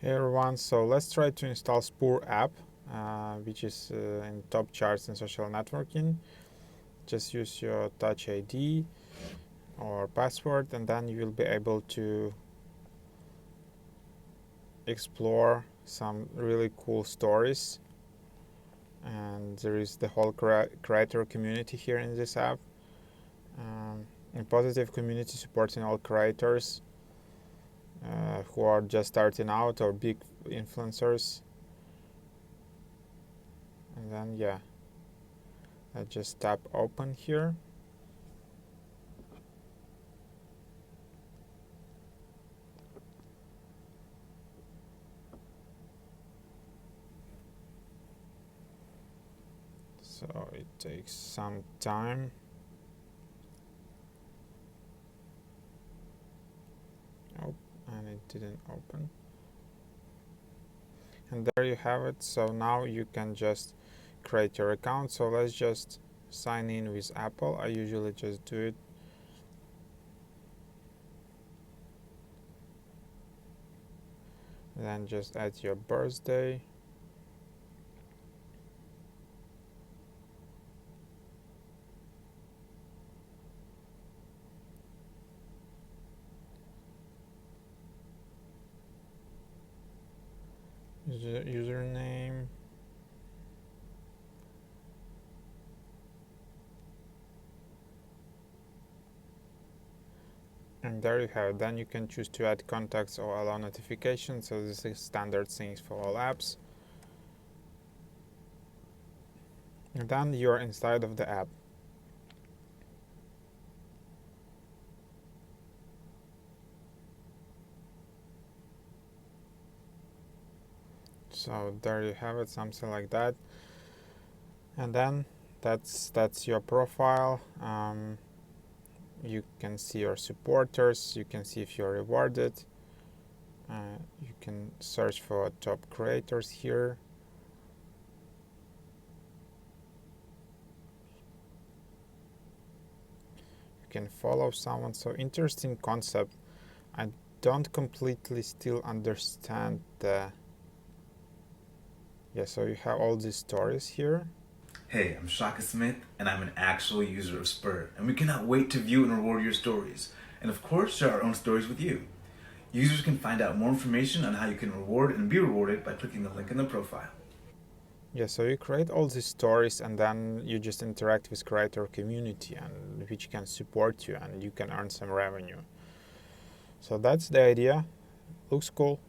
Hey everyone, so let's try to install Spur app, which is in top charts in social networking. Just use your Touch ID or password, and then you will be able to explore some really cool stories. And there is the whole creator community here in this app. A positive community supporting all creators who are just starting out or big influencers. And then I just tap open here. So it takes some time. Oh, and it didn't open. And there you have it. So now you can just create your account. So let's just sign in with Apple. I usually just do it. Then just add your birthday. Username. And there you have it. Then you can choose to add contacts or allow notifications. So this is standard things for all apps. And then you're inside of the app. So there you have it, something like that. And then that's your profile. You can see your supporters. You can see if you're rewarded. You can search for top creators here. You can follow someone. So interesting concept. I don't completely still understand the. Yeah, so you have all these stories here. Hey, I'm Shaka Smith, and I'm an actual user of Spur, and we cannot wait to view and reward your stories, and of course, share our own stories with you. Users can find out more information on how you can reward and be rewarded by clicking the link in the profile. Yeah, so you create all these stories and then you just interact with creator community and which can support you and you can earn some revenue. So that's the idea. Looks cool.